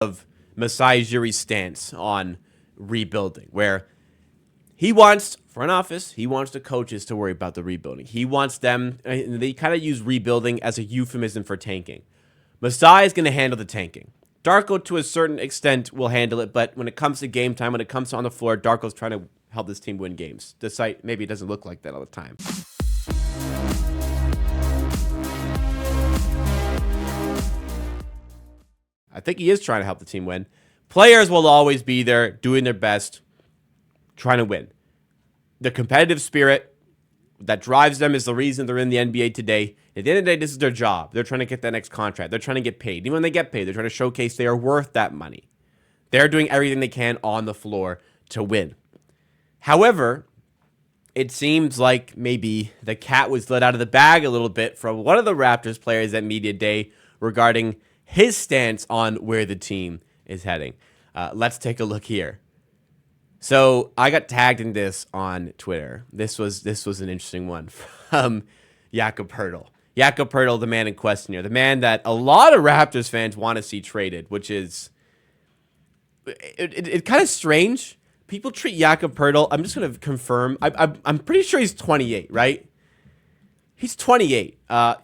of Masai Ujiri's stance on rebuilding, where he wants front office, he wants the coaches to worry about the rebuilding. He wants them, they kind of use rebuilding as a euphemism for tanking. Masai is going to handle the tanking. Darko, to a certain extent, will handle it, but when it comes to game time, when it comes to on the floor, Darko's trying to help this team win games. Despite maybe it doesn't look like that all the time. I think he is trying to help the team win. Players will always be there, doing their best, trying to win. The competitive spirit that drives them is the reason they're in the NBA today. At the end of the day, this is their job. They're trying to get that next contract. They're trying to get paid. Even when they get paid, they're trying to showcase they are worth that money. They're doing everything they can on the floor to win. However, it seems like maybe the cat was let out of the bag a little bit from one of the Raptors players at Media Day regarding his stance on where the team is heading. Let's take a look here. So I got tagged in this on Twitter. This was an interesting one from Jakob Poeltl. Jakob Poeltl, the man in question here, the man that a lot of Raptors fans want to see traded, which is it kind of strange. People treat Jakob Poeltl. I'm just going to confirm. I'm pretty sure he's 28, right? He's 28.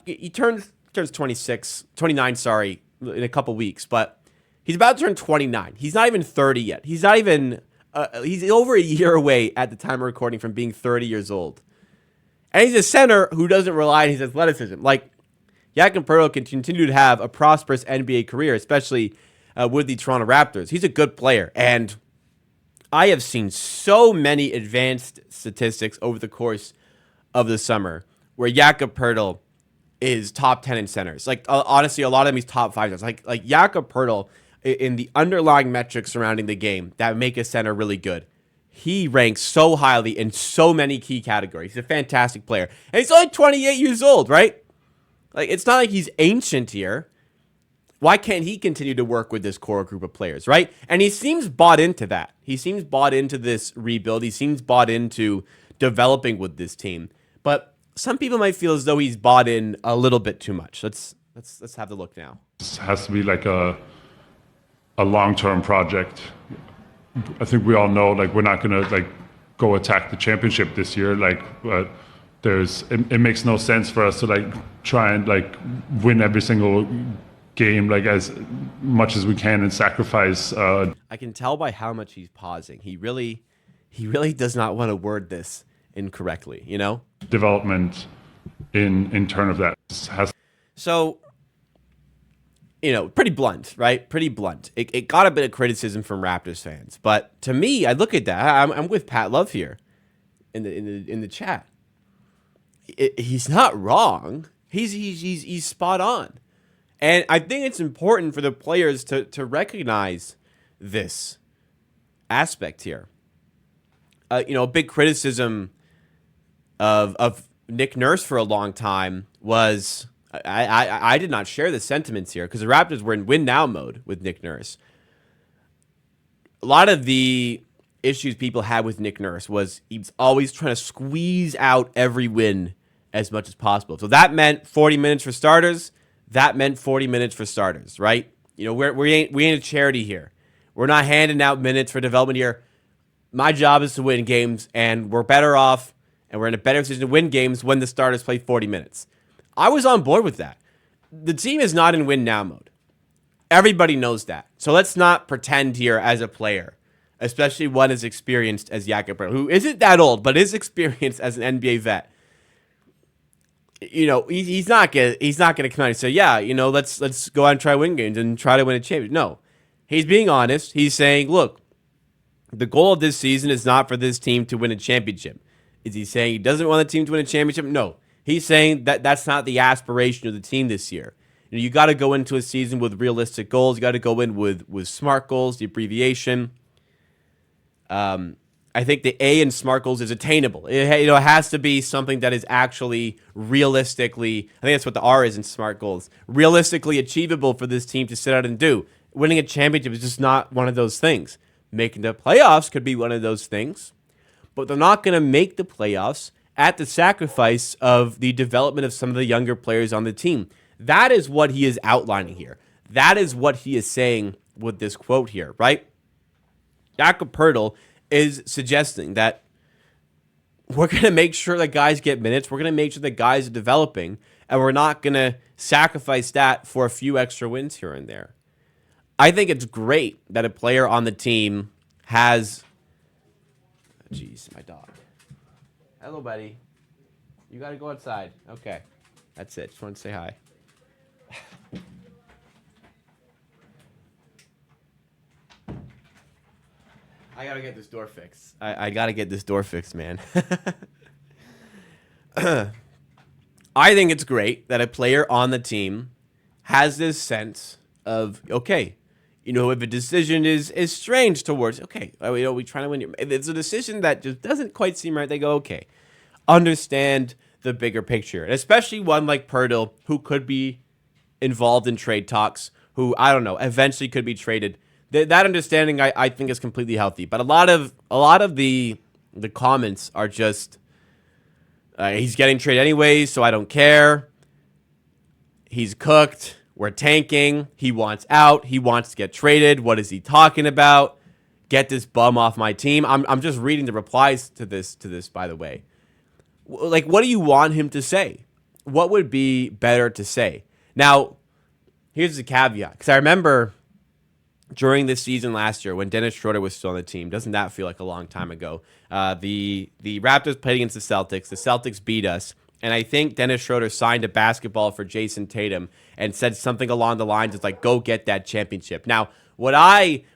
He turns 29, sorry, in a couple weeks, but he's about to turn 29. He's not even 30 yet. He's not even. He's over a year away at the time of recording from being 30 years old. And he's a center who doesn't rely on his athleticism. Like, Jakob Poeltl can continue to have a prosperous NBA career, especially with the Toronto Raptors. He's a good player. And I have seen so many advanced statistics over the course of the summer where Jakob Poeltl is top 10 in centers. Like, honestly, a lot of them he's top 5. Like Jakob Poeltl, in the underlying metrics surrounding the game that make a center really good, he ranks so highly in so many key categories. He's a fantastic player. And he's only 28 years old, right? Like, it's not like he's ancient here. Why can't he continue to work with this core group of players, right? And he seems bought into that. He seems bought into this rebuild. He seems bought into developing with this team. But some people might feel as though he's bought in a little bit too much. Let's have a look now. This has to be like a long-term project. I think we all know, like, we're not gonna like go attack the championship this year. Like, but it makes no sense for us to like try and like win every single game like as much as we can and sacrifice. I can tell by how much he's pausing. He really does not want to word this incorrectly. You know, development in turn of that so. You know, pretty blunt, right? Pretty blunt. It got a bit of criticism from Raptors fans, but to me, I look at that. I'm with Pat Love here in the chat. He's not wrong. He's spot on, and I think it's important for the players to recognize this aspect here. You know, a big criticism of Nick Nurse for a long time was. I did not share the sentiments here because the Raptors were in win now mode with Nick Nurse. A lot of the issues people had with Nick Nurse was he was always trying to squeeze out every win as much as possible. So that meant 40 minutes for starters. That meant 40 minutes for starters, right? You know, we ain't a charity here. We're not handing out minutes for development here. My job is to win games, and we're better off, and we're in a better position to win games when the starters play 40 minutes. I was on board with that. The team is not in win now mode. Everybody knows that. So let's not pretend here as a player, especially one as experienced as Jakob Poeltl, who isn't that old, but is experienced as an NBA vet. You know, he's not gonna come out and say, yeah, you know, let's go out and try to win games and try to win a championship. No. He's being honest. He's saying, look, the goal of this season is not for this team to win a championship. Is he saying he doesn't want the team to win a championship? No. He's saying that that's not the aspiration of the team this year. You know, you got to go into a season with realistic goals. You got to go in with SMART goals, the abbreviation. I think the A in SMART goals is attainable. It has to be something that is actually realistically, I think that's what the R is in SMART goals, realistically achievable for this team to sit out and do. Winning a championship is just not one of those things. Making the playoffs could be one of those things, but they're not going to make the playoffs at the sacrifice of the development of some of the younger players on the team. That is what he is outlining here. That is what he is saying with this quote here, right? Jakob Poeltl is suggesting that we're going to make sure that guys get minutes. We're going to make sure that guys are developing, and we're not going to sacrifice that for a few extra wins here and there. I think it's great that a player on the team has... Jeez, my dog. Hello, buddy. You got to go outside. Okay. That's it. Just want to say hi. I got to get this door fixed. I got to get this door fixed, man. I think it's great that a player on the team has this sense of, okay, you know, if a decision is strange towards, okay, you know, we try to win. If it's a decision that just doesn't quite seem right, they go, okay, understand the bigger picture. And especially one like Poeltl, who could be involved in trade talks, who, I don't know, eventually could be traded. That understanding, I think, is completely healthy. But a lot of the comments are just, he's getting traded anyways, so I don't care. He's cooked. We're tanking. He wants out. He wants to get traded. What is he talking about? Get this bum off my team. I'm just reading the replies to this, by the way. Like, what do you want him to say? What would be better to say? Now, here's the caveat. Because I remember during this season last year when Dennis Schroeder was still on the team, doesn't that feel like a long time ago? The Raptors played against the Celtics. The Celtics beat us. And I think Dennis Schroeder signed a basketball for Jason Tatum and said something along the lines of like, go get that championship. Now, what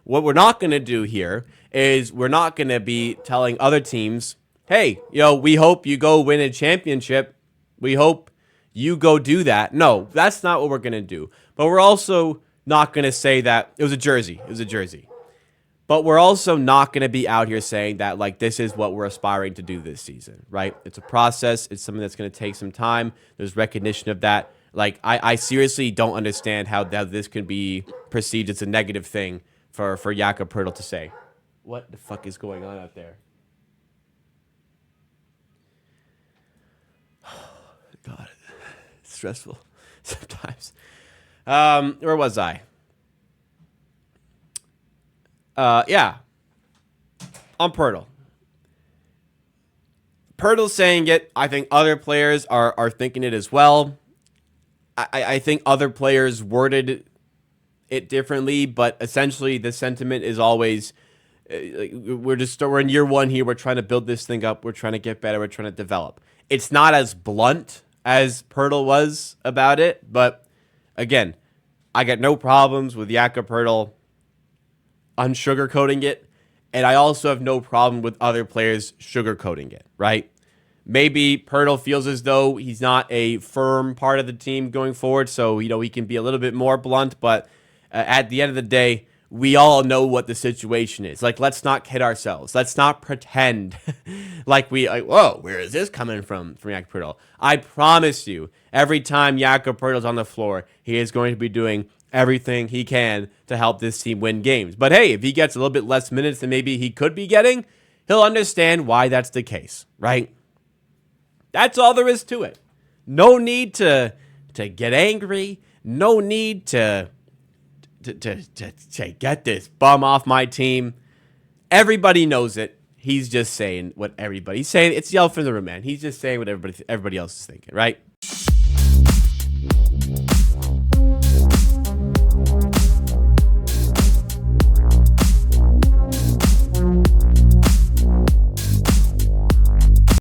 we're not going to do here is we're not going to be telling other teams, hey, you know, we hope you go win a championship. We hope you go do that. No, that's not what we're going to do. But we're also not going to say that it was a jersey. It was a jersey. But we're also not going to be out here saying that, like, this is what we're aspiring to do this season, right? It's a process. It's something that's going to take some time. There's recognition of that. Like, I seriously don't understand how this can be perceived as a negative thing for Jakob Poeltl to say. What the fuck is going on out there? God, it's stressful sometimes. Where was I? Yeah. On Poeltl. Poeltl's saying it. I think other players are thinking it as well. I think other players worded it differently, but essentially the sentiment is always, we're in year one here. We're trying to build this thing up. We're trying to get better. We're trying to develop. It's not as blunt as Poeltl was about it, but again, I got no problems with Jakob Poeltl unsugarcoating it, and I also have no problem with other players sugarcoating it, right? Maybe Poeltl feels as though he's not a firm part of the team going forward, so, you know, he can be a little bit more blunt, but at the end of the day, we all know what the situation is. Like, let's not kid ourselves. Let's not pretend like whoa, where is this coming from Jakob Poeltl? I promise you, every time Jakob Poeltl's on the floor, he is going to be doing everything he can to help this team win games. But hey, if he gets a little bit less minutes than maybe he could be getting, he'll understand why that's the case, right? That's all there is to it. No need to get angry. No need to say, get this bum off my team. Everybody knows it. He's just saying what everybody's saying. It's the elephant in the room, man. He's just saying what everybody else is thinking, right?